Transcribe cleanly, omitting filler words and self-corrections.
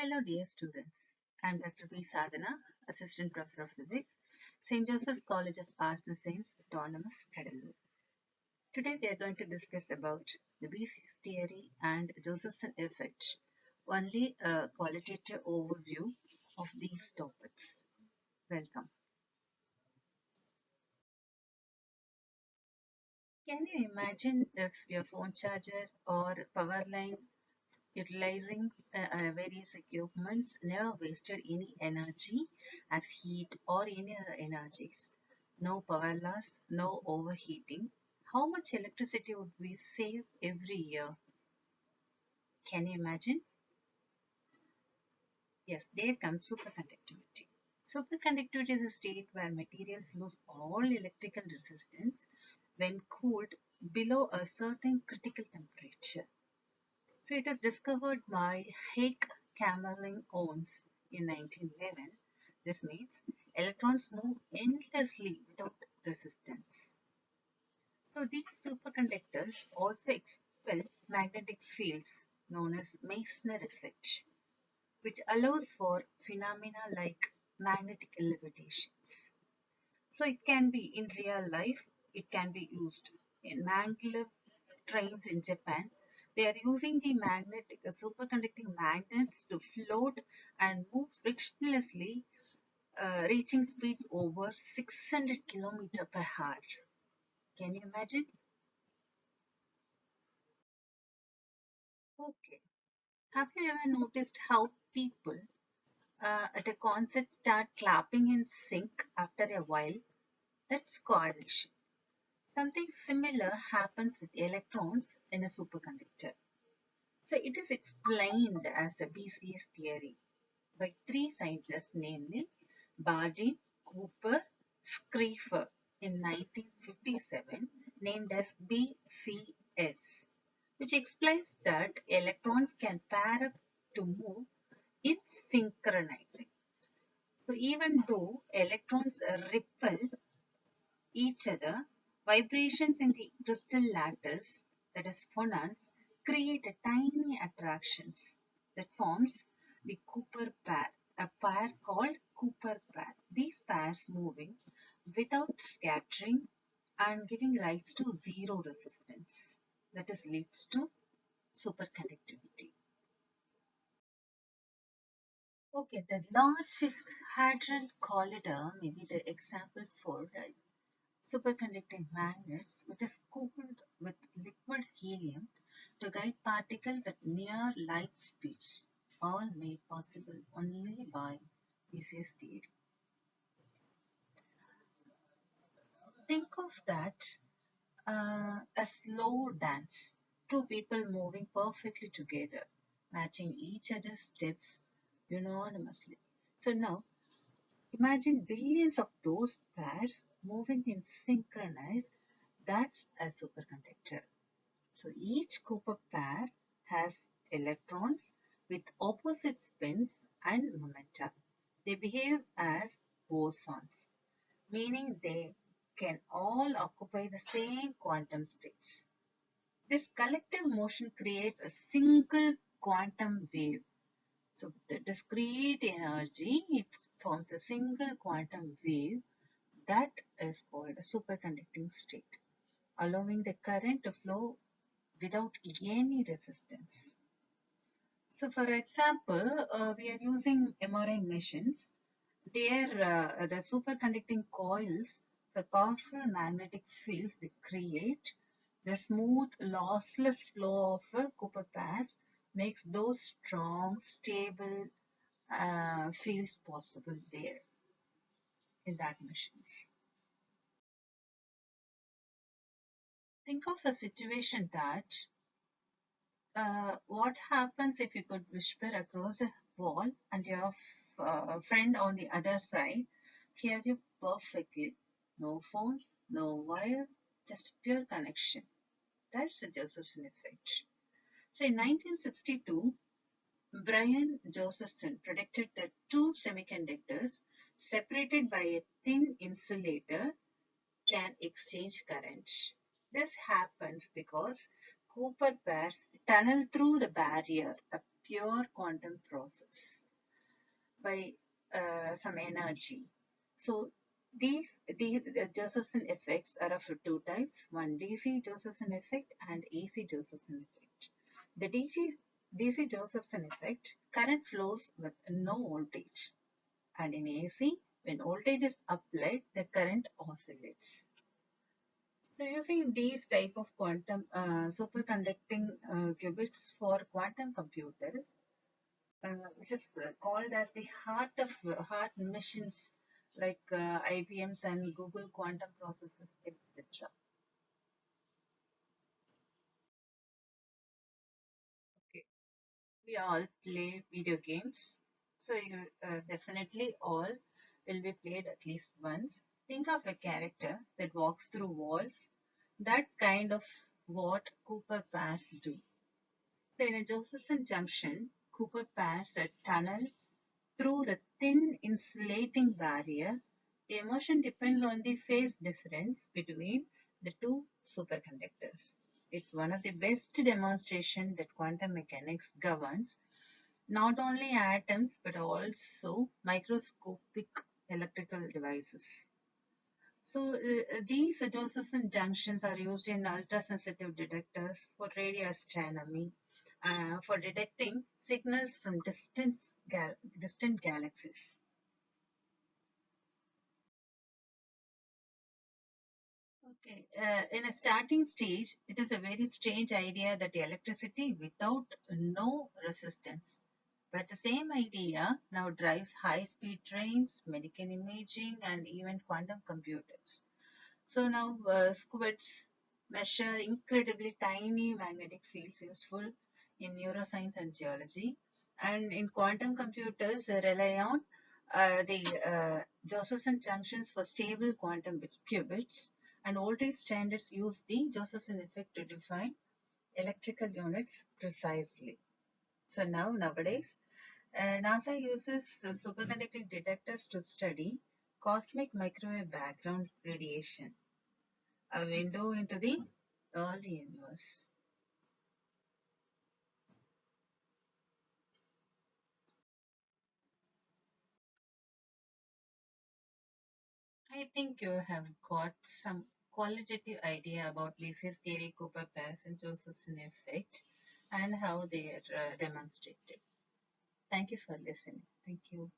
Hello dear students, I am Dr. B. Sadhana, Assistant Professor of Physics, St. Joseph's College of Arts and Science, Autonomous, Cuddalore. Today we are going to discuss about the BCS theory and Josephson effect, only a qualitative overview of these topics. Welcome. Can you imagine if your phone charger or power line utilizing various equipments never wasted any energy as heat or any other energies? No power loss, no overheating. How much electricity would we save every year? Can you imagine? Yes, there comes superconductivity. Superconductivity is a state where materials lose all electrical resistance when cooled below a certain critical temperature. So it was discovered by Hake, Kamerlingh, Owens in 1911. This means electrons move endlessly without resistance. So these superconductors also expel magnetic fields known as Meissner effect, which allows for phenomena like magnetic levitations. So it can be in real life, it can be used in maglev trains in Japan. They are using the magnetic superconducting magnets to float and move frictionlessly, reaching speeds over 600 km per hour. Can you imagine? Okay. Have you ever noticed how people at a concert start clapping in sync after a while? That's coordination. Something similar happens with electrons in a superconductor. So it is explained as a BCS theory by three scientists, namely Bardeen, Cooper, Schrieffer in 1957, named as BCS, which explains that electrons can pair up to move in synchronizing. So even though electrons repel each other, vibrations in the crystal lattice, that is phonons, create a tiny attractions that forms the Cooper pair, a pair called Cooper pair. These pairs moving without scattering and giving rise to zero resistance. That is leads to superconductivity. Okay, the large hadron collider may be the example for superconducting magnets, which is cooled with liquid helium to guide particles at near light speeds, all made possible only by BCS theory. Think of that a slow dance, two people moving perfectly together, matching each other's steps unanimously. So now imagine billions of those pairs moving in synchronized. That's a superconductor. So each Cooper pair has electrons with opposite spins and momenta. They behave as bosons, meaning they can all occupy the same quantum states. This collective motion creates a single quantum wave. So the discrete energy, it forms a single quantum wave that is called a superconducting state, allowing the current to flow without any resistance. So for example, we are using MRI machines. There, the superconducting coils, the powerful magnetic fields they create, the smooth, lossless flow of Cooper pairs makes those strong, stable fields possible there in that machines. Think of a situation that what happens if you could whisper across a wall and your friend on the other side hear you perfectly? No phone, no wire, just pure connection. That's the Josephson effect. So in 1962, Brian Josephson predicted that two semiconductors separated by a thin insulator can exchange current. This happens because Cooper pairs tunnel through the barrier, a pure quantum process by some energy. So the Josephson effects are of two types: one DC Josephson effect and AC Josephson effect. The DC Josephson effect, current flows with no voltage, and in AC, when voltage is applied, the current oscillates. So using these type of quantum superconducting qubits for quantum computers, which is called as the heart missions, like IBM's and Google quantum processors, etc. Okay, we all play video games, so you definitely all will be played at least once. Think of a character that walks through walls. That kind of what Cooper pairs do. So in a Josephson junction, Cooper pairs a tunnel through the thin insulating barrier. The motion depends on the phase difference between the two superconductors. It's one of the best demonstrations that quantum mechanics governs not only atoms but also microscopic electrical devices. So these Josephson junctions are used in ultrasensitive detectors for radio astronomy, for detecting signals from distant galaxies. Okay, in a starting stage, it is a very strange idea that electricity without no resistance. But the same idea now drives high-speed trains, medical imaging, and even quantum computers. So now squids measure incredibly tiny magnetic fields useful in neuroscience and geology. And in quantum computers, they rely on the Josephson junctions for stable quantum qubits. And voltage standards use the Josephson effect to define electrical units precisely. So nowadays, NASA uses superconducting detectors to study cosmic microwave background radiation, a window into the early universe. I think you have got some qualitative idea about BCS theory, Cooper pairs, and Josephson effect, and how they are demonstrated. Thank you for listening. Thank you.